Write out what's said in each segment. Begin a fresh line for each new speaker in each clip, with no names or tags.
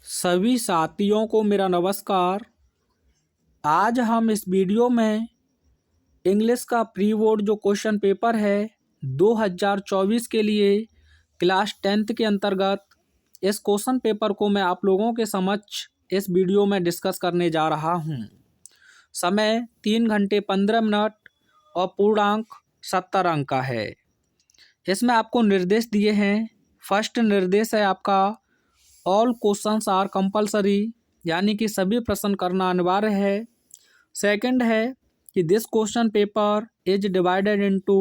सभी साथियों को मेरा नमस्कार। आज हम इस वीडियो में इंग्लिश का प्री बोर्ड जो क्वेश्चन पेपर है 2024 के लिए क्लास 10th के अंतर्गत इस क्वेश्चन पेपर को मैं आप लोगों के समक्ष इस वीडियो में डिस्कस करने जा रहा हूं। समय 3 घंटे 15 मिनट और पूर्णांक 70 अंक का है। इसमें आपको निर्देश दिए हैं। फर्स्ट निर्देश है आपका ऑल क्वेश्चंस आर कंपलसरी, यानी कि सभी प्रश्न करना अनिवार्य है। सेकंड है कि this question paper is divided into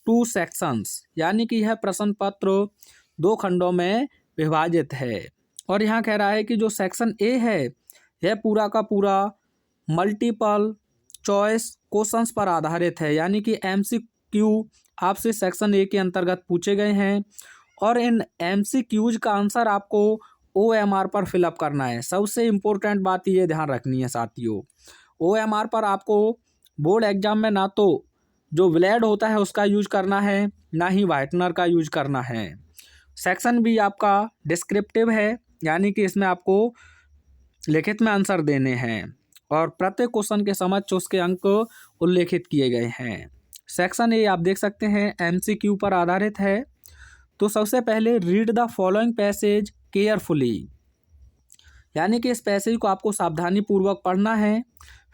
2 sections, यानी कि यह प्रश्न पत्र 2 खंडों में विभाजित है। और यहाँ कह रहा है कि जो सेक्शन ए है यह पूरा का पूरा मल्टीपल चॉइस क्वेश्चंस पर आधारित है, यानी कि MCQ आपसे सेक्शन ए के अंतर्गत पूछे गए हैं और इन MCQs का आंसर आपको OMR पर फिलअप करना है। सबसे इम्पोर्टेंट बात ये ध्यान रखनी है साथियों, OMR पर आपको बोर्ड एग्जाम में ना तो जो ब्लेड होता है उसका यूज करना है, ना ही वाइटनर का यूज करना है। सेक्शन भी आपका डिस्क्रिप्टिव है, यानी कि इसमें आपको लिखित में आंसर देने हैं और प्रत्येक क्वेश्चन के समक्ष उसके अंक उल्लेखित किए गए हैं। सेक्शन ए आप देख सकते हैं MCQ पर आधारित है। तो सबसे पहले read the following passage carefully, यानी कि इस पैसेज को आपको सावधानी पूर्वक पढ़ना है।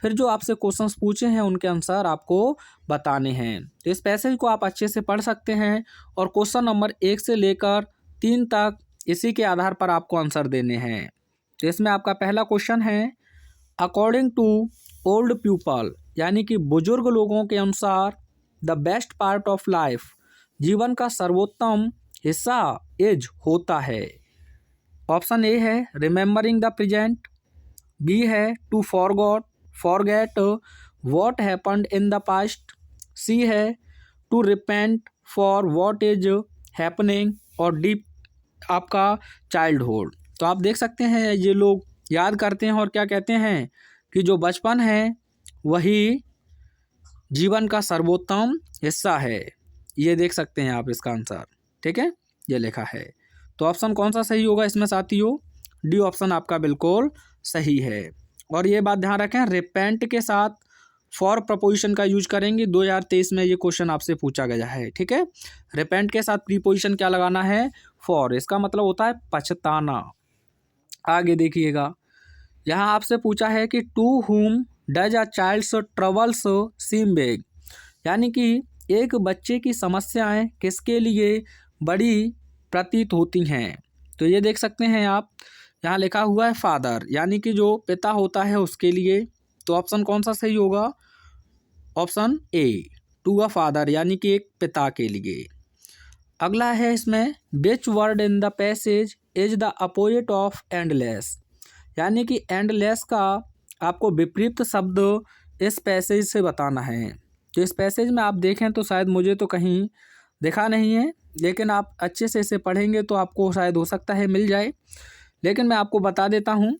फिर जो आपसे क्वेश्चंस पूछे हैं उनके आंसर आपको बताने हैं। तो इस पैसेज को आप अच्छे से पढ़ सकते हैं और क्वेश्चन नंबर 1 से लेकर 3 तक इसी के आधार पर आपको आंसर देने हैं। तो इसमें आपका पहला क्वेश्चन है, अकॉर्डिंग टू ओल्ड पीपल, यानी कि बुजुर्ग लोगों के अनुसार the best part of life, जीवन का सर्वोत्तम हिस्सा एज होता है। ऑप्शन ए है रिमेंबरिंग द प्रेजेंट, बी है to forget what happened in the past, C है to repent for what is happening, और डी आपका चाइल्डहुड। तो आप देख सकते हैं ये लोग याद करते हैं और क्या कहते हैं कि जो बचपन है वही जीवन का सर्वोत्तम हिस्सा है। ये देख सकते हैं आप इसका आंसर, ठीक है, ये लिखा है। तो ऑप्शन कौन सा सही होगा इसमें साथियों? डी ऑप्शन आपका बिल्कुल सही है। और ये बात ध्यान रखें, रिपेंट के साथ फॉर प्रपोजिशन का यूज करेंगे। 2023 में ये क्वेश्चन आपसे पूछा गया है, ठीक है। रिपेंट के साथ प्रीपोजिशन क्या लगाना है? फॉर। इसका मतलब होता है पछताना। आगे देखिएगा, यहाँ आपसे पूछा है कि to whom does a child's troubles seem big, यानी कि एक बच्चे की समस्याएं किसके लिए बड़ी प्रतीत होती हैं। तो ये देख सकते हैं आप, यहाँ लिखा हुआ है फादर, यानी कि जो पिता होता है उसके लिए। तो ऑप्शन कौन सा सही होगा? Option A, to a father, यानी कि एक पिता के लिए। अगला है इसमें, which word in the passage is the opposite of endless, यानी कि एंडलेस का आपको विपरीत शब्द इस पैसेज से बताना है। तो इस पैसेज में आप देखें तो शायद मुझे तो कहीं दिखा नहीं है, लेकिन आप अच्छे से इसे पढ़ेंगे तो आपको शायद हो सकता है मिल जाए। लेकिन मैं आपको बता देता हूँ,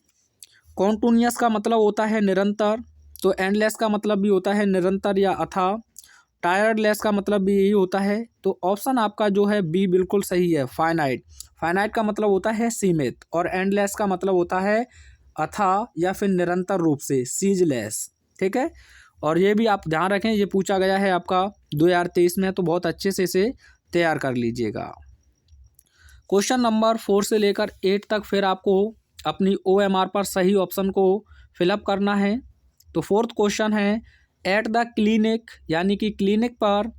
कॉन्टिन्यूअस का मतलब होता है निरंतर, तो एंडलेस का मतलब भी होता है निरंतर या अथाह। टायर्डलेस का मतलब भी यही होता है। तो ऑप्शन आपका जो है बी बिल्कुल सही है, फाइनाइट। फाइनाइट का मतलब होता है सीमित और एंडलेस का मतलब होता है अथाह या फिर निरंतर रूप से, सीजलेस, ठीक है। और ये भी आप ध्यान रखें, ये पूछा गया है आपका 2023 में, तो बहुत अच्छे से इसे तैयार कर लीजिएगा। क्वेश्चन नंबर 4 से लेकर 8 तक फिर आपको अपनी OMR पर सही ऑप्शन को फिलअप करना है। तो फोर्थ क्वेश्चन है, एट द क्लिनिक, यानी कि क्लिनिक पर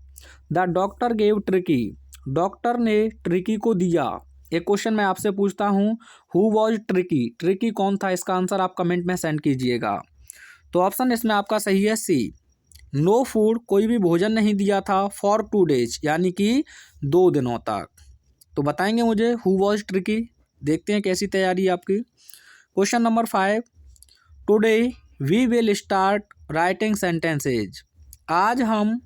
the doctor gave tricky, doctor ने ट्रिकी को दिया। एक क्वेश्चन मैं आपसे पूछता हूँ, हु वॉज ट्रिकी, ट्रिकी कौन था? इसका आंसर आप कमेंट में सेंड कीजिएगा। तो ऑप्शन इसमें आपका सही है सी, नो फूड, कोई भी भोजन नहीं दिया था, फॉर 2 डेज, यानी कि 2 दिनों तक। तो बताएंगे मुझे हु वॉज ट्रिकी? देखते हैं कैसी तैयारी है आपकी। Question number 5, today we will start writing sentences, आज हम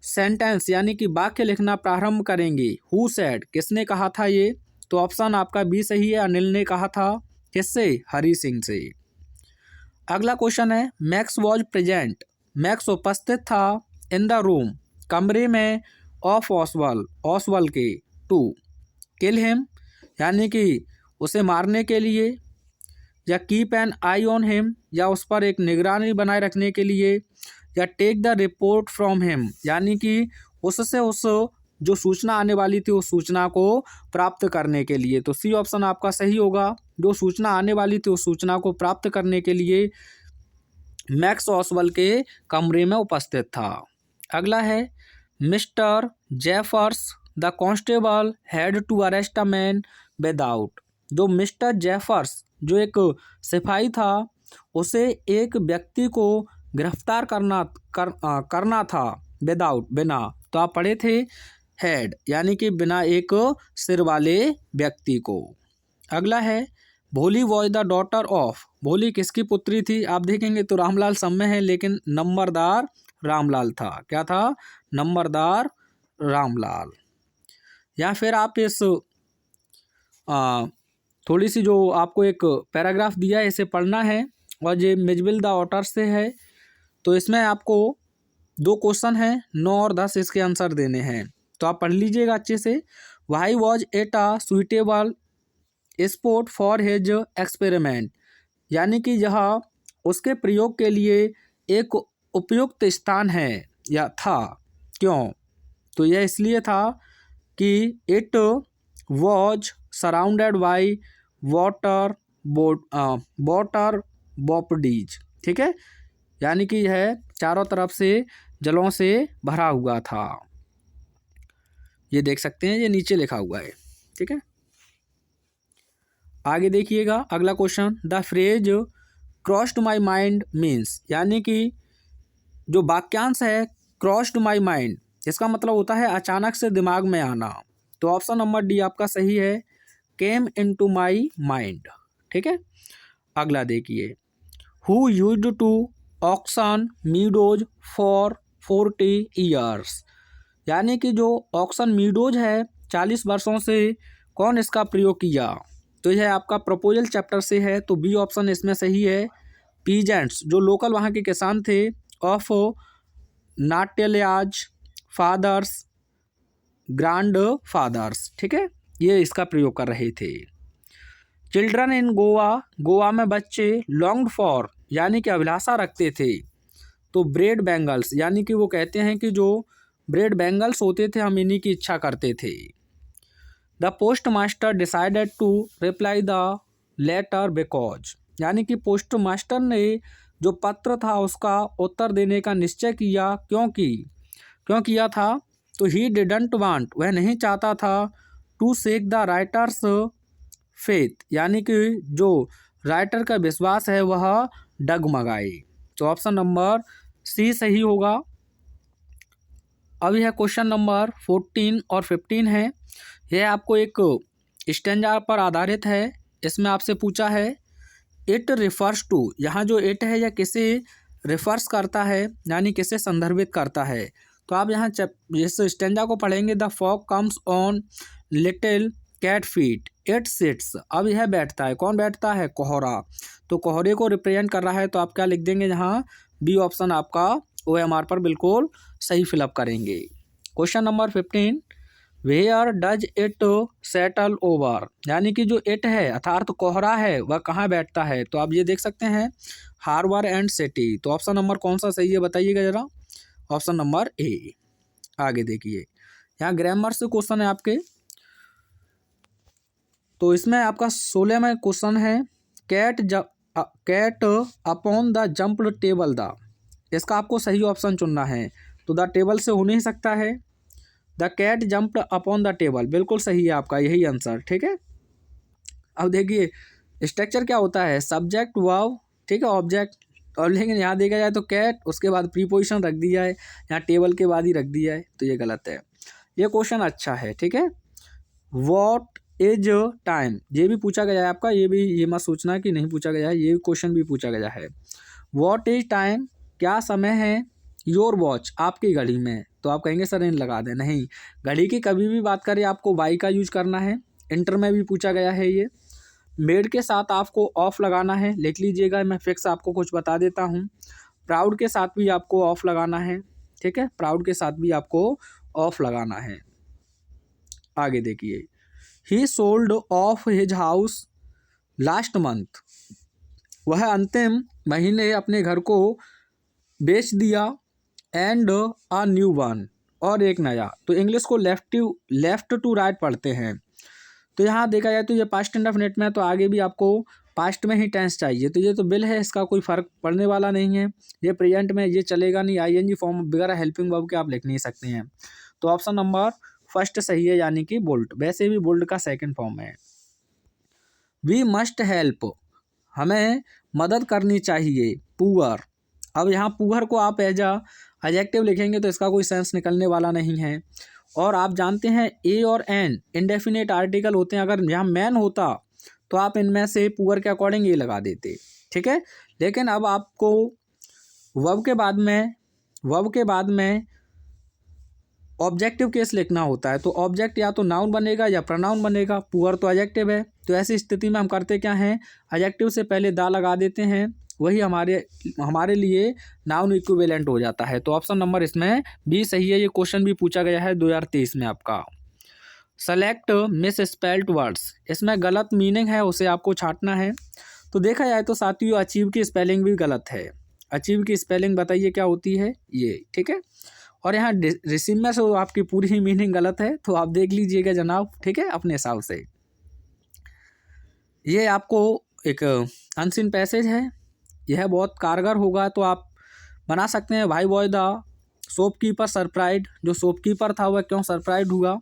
सेंटेंस यानी कि वाक्य लिखना प्रारंभ करेंगे। हु सेड, किसने कहा था ये? तो ऑप्शन आपका बी सही है, अनिल ने कहा था। किससे? हरी सिंह से। अगला क्वेश्चन है, मैक्स वॉज प्रेजेंट, मैक्स उपस्थित था, इन द रूम, कमरे में, ऑफ ऑसवाल, ऑसवाल के, टू किल हिम, यानी कि उसे मारने के लिए। या keep an I on him, या उस पर एक निगरानी बनाए रखने के लिए, या take the report from him, यानी कि उससे उस जो सूचना आने वाली थी उस सूचना को प्राप्त करने के लिए। तो सी ऑप्शन आपका सही होगा। जो सूचना आने वाली थी उस सूचना को प्राप्त करने के लिए मैक्स ऑसवेल के कमरे में उपस्थित था। अगला है Mr Jeffers the constable had to arrest a man without. जो मिस्टर जेफर्स जो एक सिपाही था उसे एक व्यक्ति को गिरफ्तार करना था विदाउट, बिना। तो आप पढ़े थे हेड, यानी कि बिना एक सिर वाले व्यक्ति को। अगला है भोली वॉज द डॉटर ऑफ। भोली किसकी पुत्री थी? आप देखेंगे तो रामलाल समय है, लेकिन नंबरदार रामलाल था। क्या था? नंबरदार रामलाल। या फिर आप इस थोड़ी सी जो आपको एक पैराग्राफ दिया है इसे पढ़ना है, और ये मिजबिल द ऑटर से है। तो इसमें आपको 2 क्वेश्चन हैं, 9 और 10 इसके आंसर देने हैं। तो आप पढ़ लीजिएगा अच्छे से। Why was at a suitable spot for his experiment, यानी कि यह उसके प्रयोग के लिए एक उपयुक्त स्थान है या था। क्यों? तो यह इसलिए था कि it was surrounded by water bodies. ठीक है, यानी कि यह चारों तरफ से जलों से भरा हुआ था। ये देख सकते हैं, ये नीचे लिखा हुआ है। ठीक है, आगे देखिएगा अगला question. The phrase crossed my mind means, यानी कि जो वाक्यांश है क्रॉस्ड माई माइंड, इसका मतलब होता है अचानक से दिमाग में आना। तो ऑप्शन नंबर डी आपका सही है, केम इनटू माई माइंड। ठीक है, अगला देखिए। Who used to auction meadows for 40 years, यानी कि जो ऑक्शन मीडोज है 40 वर्षों से कौन इसका प्रयोग किया? तो यह आपका प्रपोजल चैप्टर से है। तो बी ऑप्शन इसमें सही है। पीजेंट्स, जो लोकल वहाँ के किसान थे, ऑफ नाट्यलियाज फादर्स ग्रैंड फादर्स। ठीक है, ये इसका प्रयोग कर रहे थे। चिल्ड्रन इन गोवा, गोवा में बच्चे लॉन्ग्ड फॉर, यानी कि अभिलाषा रखते थे। तो ब्रेड बैंगल्स, यानी कि वो कहते हैं कि जो ब्रेड बैंगल्स होते थे हम इन्हीं की इच्छा करते थे। The post master decided to reply the letter because, यानी कि पोस्ट मास्टर ने जो पत्र था उसका उत्तर देने का निश्चय किया। क्यों किया था? तो ही डिडंट वांट, वह नहीं चाहता था, to shake the writer's faith, यानी कि जो राइटर का विश्वास है वह डगमगाए। तो ऑप्शन नंबर सी सही होगा। अब यह क्वेश्चन नंबर 14 और 15 है। यह आपको एक स्टैंजा पर आधारित है। इसमें आपसे पूछा है इट रिफर्स टू, यहाँ जो इट है यह किसे रिफर्स करता है, यानी किसे संदर्भित करता है। तो आप यहाँ इस स्टैंजा को पढ़ेंगे। The fog comes on little cat feet it sits. अब यह बैठता है, कौन बैठता है? कोहरा। तो कोहरे को रिप्रेजेंट कर रहा है। तो आप क्या लिख देंगे यहाँ? बी ऑप्शन आपका OMR पर बिल्कुल सही फिलअप करेंगे। Question number 15, where does it settle over, यानी कि जो इट है अर्थात कोहरा है वह कहाँ बैठता है? तो आप ये देख सकते हैं हार्बर एंड सिटी। तो ऑप्शन नंबर कौन सा सही है बताइएगा जरा। Option number A. आगे देखिए, यहाँ ग्रामर से क्वेश्चन है आपके। तो इसमें आपका 16वां क्वेश्चन है cat upon the jumped table the, इसका आपको सही ऑप्शन चुनना है। तो द टेबल से हो नहीं सकता है। The cat jumped upon the table बिल्कुल सही है आपका, यही आंसर। ठीक है, अब देखिए स्ट्रक्चर क्या होता है, सब्जेक्ट वर्ब, ठीक है, ऑब्जेक्ट। और लेकिन यहाँ देखा जाए तो कैट उसके बाद प्रीपोजिशन रख दिया है, यहाँ टेबल के बाद ही रख दिया है, तो ये गलत है। ये क्वेश्चन अच्छा है। ठीक है, वॉट इज टाइम, ये भी पूछा गया है आपका, ये मत सोचना कि नहीं पूछा गया है, ये क्वेश्चन भी पूछा गया है। वॉट इज टाइम, क्या समय है? योर वॉच, आपकी घड़ी में। तो आप कहेंगे सर इन लगा दें, नहीं, घड़ी की कभी भी बात करें आपको वाई का यूज करना है। इंटर में भी पूछा गया है ये। मेड के साथ आपको ऑफ लगाना है, लिख लीजिएगा, मैं फिक्स आपको कुछ बता देता हूँ। प्राउड के साथ भी आपको ऑफ लगाना है। ठीक है, प्राउड के साथ भी आपको ऑफ लगाना है। आगे देखिए, ही sold off his house last month, वह अंतिम महीने अपने घर को बेच दिया, एंड अ न्यू वन, और एक नया। तो इंग्लिश को लेफ्ट टू राइट पढ़ते हैं। तो यहाँ देखा जाए तो ये पास्ट इंडेफिनिट में है, तो आगे भी आपको पास्ट में ही टेंस चाहिए। तो ये तो बिल है, इसका कोई फर्क पड़ने वाला नहीं है। ये प्रेजेंट में ये चलेगा नहीं, आईएनजी फॉर्म वगैरह हेल्पिंग वर्ब के आप लिख नहीं सकते हैं। तो ऑप्शन नंबर फर्स्ट सही है, यानी कि बोल्ड। वैसे भी बोल्ड का सेकंड फॉर्म है। वी मस्ट हेल्प, हमें मदद करनी चाहिए, पुअर। अब यहाँ पुअर को आप एज अ एडजेक्टिव लिखेंगे तो इसका कोई सेंस निकलने वाला नहीं है। और आप जानते हैं ए और एन इंडेफिनेट आर्टिकल होते हैं। अगर यहाँ मैन होता तो आप इनमें से पुअर के अकॉर्डिंग ये लगा देते, ठीक है। लेकिन अब आपको वर्ब के बाद में ऑब्जेक्टिव केस लिखना होता है। तो ऑब्जेक्ट या तो नाउन बनेगा या प्रोनाउन बनेगा, पुअर तो एडजेक्टिव है। तो ऐसी स्थिति में हम करते क्या हैं, एडजेक्टिव से पहले दा लगा देते हैं, वही हमारे लिए नाउन इक्विवेलेंट हो जाता है। तो ऑप्शन नंबर इसमें बी सही है। ये क्वेश्चन भी पूछा गया है 2023 में आपका। सेलेक्ट मिस स्पेल्ड वर्ड्स, इसमें गलत मीनिंग है, उसे आपको छांटना है। तो देखा जाए तो साथियों अचीव की स्पेलिंग भी गलत है। अचीव की स्पेलिंग बताइए क्या होती है, ये, ठीक है। और यहाँ रिसीव में से आपकी पूरी ही मीनिंग गलत है, तो आप देख लीजिएगा जनाब, ठीक है, अपने हिसाब से। ये आपको एक अनसीन पैसेज है, यह बहुत कारगर होगा। तो आप बना सकते हैं, भाई बॉय द शॉपकीपर सरप्राइज। जो शॉपकीपर था वह क्यों सरप्राइज हुआ,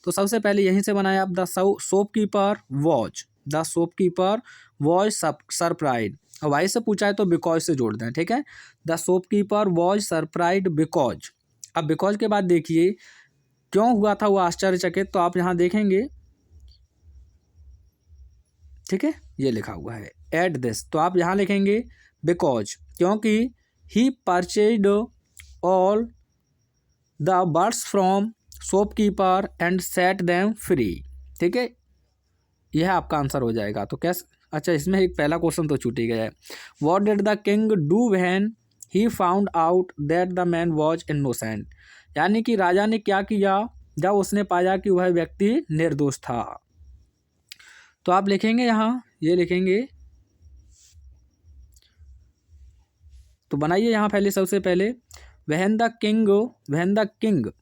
तो सबसे पहले यहीं से बनाया आप, द शॉपकीपर वॉज सरप्राइज। और वाई से पूछा है तो बिकॉज से जोड़ दें, ठीक है। The shopkeeper was surprise because. अब बिकॉज के बाद देखिए क्यों हुआ था वो आश्चर्यचकित, तो आप यहाँ देखेंगे, ठीक है, ये लिखा हुआ है एट दिस। तो आप यहाँ लिखेंगे बिकॉज, क्योंकि he purchased all the birds from shopkeeper and set them free, ठीक है। यह आपका आंसर हो जाएगा। तो कैसे, अच्छा इसमें एक पहला क्वेश्चन तो छूट ही गया है। What did the king do when he found out that the man was innocent, यानी कि राजा ने क्या किया जब उसने पाया कि वह व्यक्ति निर्दोष था। तो आप लिखेंगे यहाँ, ये लिखेंगे, तो बनाइए यहाँ पहले, सबसे पहले वहन द किंग,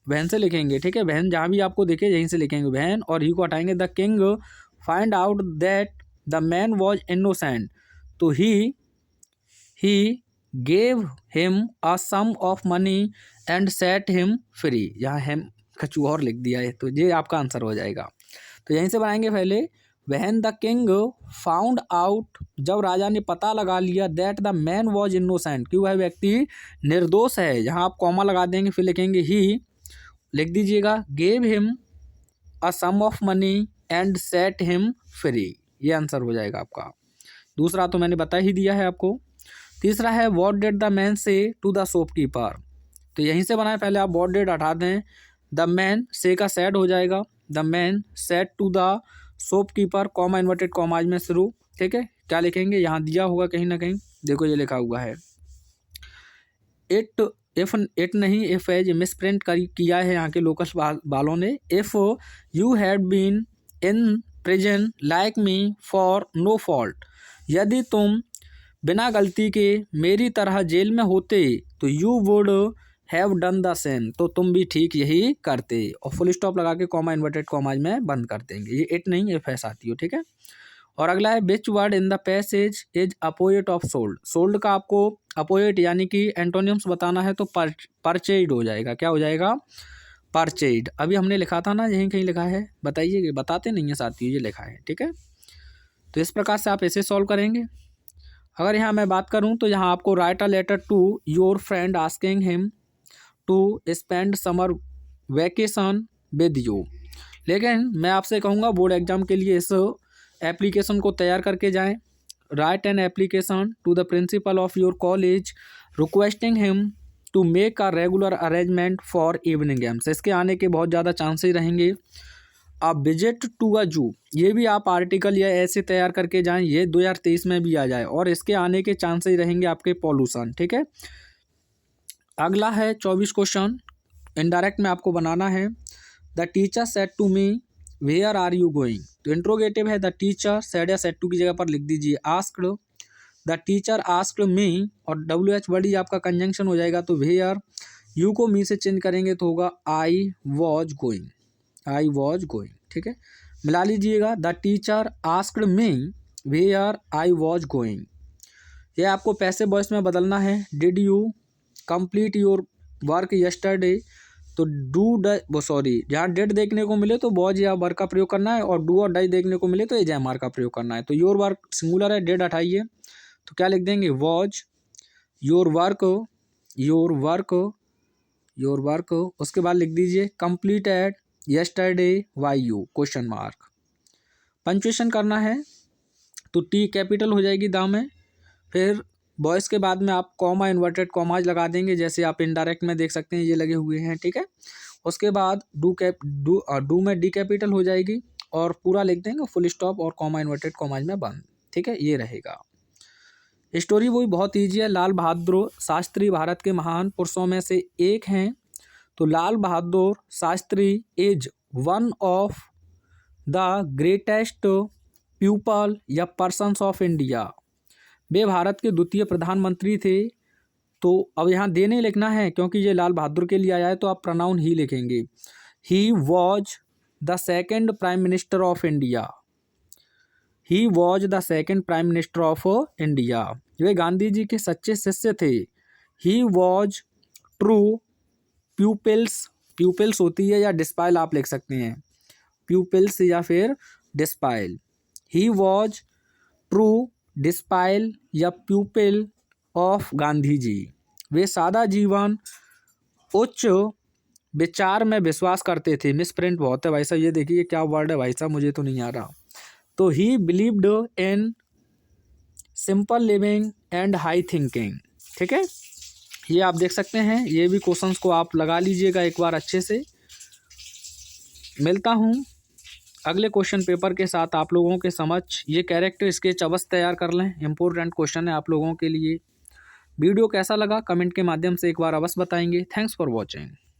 वहन से लिखेंगे, ठीक है। वहन जहाँ भी आपको दिखे यहीं से लिखेंगे वहन, और ही को हटाएंगे। The king find out that the man was innocent, तो he gave him a sum of money and set him free. यहाँ हेम कछु और लिख दिया है, तो ये आपका आंसर हो जाएगा। तो यहीं से बनाएंगे पहले, वहन द किंग फाउंड आउट, जब राजा ने पता लगा लिया, that the man was innocent, कि वह व्यक्ति निर्दोष है। यहाँ आप कॉमा लगा देंगे, फिर लिखेंगे ही, लिख दीजिएगा, gave him a sum of money and set him free. ये आंसर हो जाएगा आपका। दूसरा तो मैंने बता ही दिया है आपको। तीसरा है व्हाट डिड द मैन से टू द शॉपकीपर, तो यहीं से बनाए, पहले आप व्हाट डिड हटा दें, द मैन से का सेड हो जाएगा, the man said to the shopkeeper, comma inverted commas में शुरू, ठीक है। क्या लिखेंगे, यहाँ दिया होगा कहीं ना कहीं, देखो ये लिखा हुआ है, इट नहीं, इफ एज मिस प्रिंट किया है यहाँ के लोकल वालों ने। If you had been in prison like me for no fault, यदि तुम बिना गलती के मेरी तरह जेल में होते तो you would have done the same, तो तुम भी ठीक यही करते। और फुल स्टॉप लगा के कॉमा इन्वर्टेड कॉमाज में बंद कर देंगे। ये इट नहीं, इफ है साथियों, ठीक है। और अगला है विच word in the passage is opposite of sold. Sold का आपको अपोजिट यानी कि एंटोनियम्स बताना है, तो परचेज्ड हो जाएगा। क्या हो जाएगा, परचेज्ड। अभी हमने लिखा था ना, यहीं कहीं लिखा है, बताइए, बताते नहीं है साथियों, ये लिखा है, ठीक है। तो इस प्रकार से आप ऐसे सॉल्व करेंगे। अगर यहाँ मैं बात करूँ तो यहाँ आपको write a letter to your friend asking him to spend summer vacation with you. लेकिन मैं आपसे कहूँगा बोर्ड एग्जाम के लिए इस एप्लीकेशन को तैयार करके जाएं। Write an application to the principal of your college requesting him to make a regular arrangement for evening games. इसके आने के बहुत ज़्यादा चांसेस रहेंगे। अब विजिट टू अ जू, ये भी आप आर्टिकल या ऐसे तैयार करके जाएं, ये 2023 में भी आ जाए, और इसके आने के चांसेस रहेंगे आपके पॉल्यूशन, ठीक है। अगला है 24 क्वेश्चन, इनडायरेक्ट में आपको बनाना है। The teacher said to me where are you going, तो इंट्रोगेटिव है, द टीचर सेड या सेड टू की जगह पर लिख दीजिए asked, the teacher asked me, और WH वर्ड ही आपका कंजंक्शन हो जाएगा, तो वेयर यू को मी से चेंज करेंगे तो होगा I was going, I was going. ठीक है, मिला लीजिएगा, the teacher asked me where I was going. ये आपको पैसे वॉइस में बदलना है। Did you complete your work yesterday, तो जहाँ डिड देखने को मिले तो वॉज या वर्क का प्रयोग करना है, और डू और डाई देखने को मिले तो एज एम आर का प्रयोग करना है। तो योर वर्क सिंगुलर है, डिड हटाइए तो क्या लिख देंगे, was your work, your work, your work. उसके बाद लिख दीजिए completed yesterday why you question mark. Punctuation करना है तो टी कैपिटल हो जाएगी द में, फिर वॉइस के बाद में आप कॉमा इन्वर्टेड कॉमाज लगा देंगे, जैसे आप इनडायरेक्ट में देख सकते हैं ये लगे हुए हैं। ठीक है, उसके बाद डू में डी कैपिटल हो जाएगी और पूरा लिख देंगे फुल स्टॉप और कॉमा इन्वर्टेड कॉमाज में बंद। ठीक है, ये रहेगा। स्टोरी वही बहुत ईजी है। लाल बहादुर शास्त्री भारत के महान पुरुषों में से एक हैं। तो Lal Bahadur Shastri is one of the greatest people या पर्सन्स ऑफ इंडिया। वे भारत के द्वितीय प्रधानमंत्री थे। तो अब यहाँ दे नहीं लिखना है क्योंकि ये लाल बहादुर के लिए आया है, तो आप प्रोनाउन ही लिखेंगे। He was the second prime minister of India, he was the second prime minister of India. वे गांधी जी के सच्चे शिष्य थे। He was true pupils, pupils होती है या डिस्पाइल आप लिख सकते हैं, प्यूपिल्स या फिर डिस्पाइल। ही वॉज ट्रू डिस्पाइल या प्यूपिल ऑफ गांधी जी। वे सादा जीवन उच्च विचार में विश्वास करते थे। मिस प्रिंट बहुत है भाई साहब, ये देखिए क्या वर्ड है भाई साहब, मुझे तो नहीं आ रहा। तो ही believed in simple living and high thinking. ठीक है, ये आप देख सकते हैं। ये भी क्वेश्चंस को आप लगा लीजिएगा एक बार अच्छे से। मिलता हूँ अगले क्वेश्चन पेपर के साथ आप लोगों के समक्ष। ये कैरेक्टर स्केच अवश्य तैयार कर लें, इंपॉर्टेंट क्वेश्चन है आप लोगों के लिए। वीडियो कैसा लगा कमेंट के माध्यम से एक बार अवश्य बताएंगे। Thanks for watching.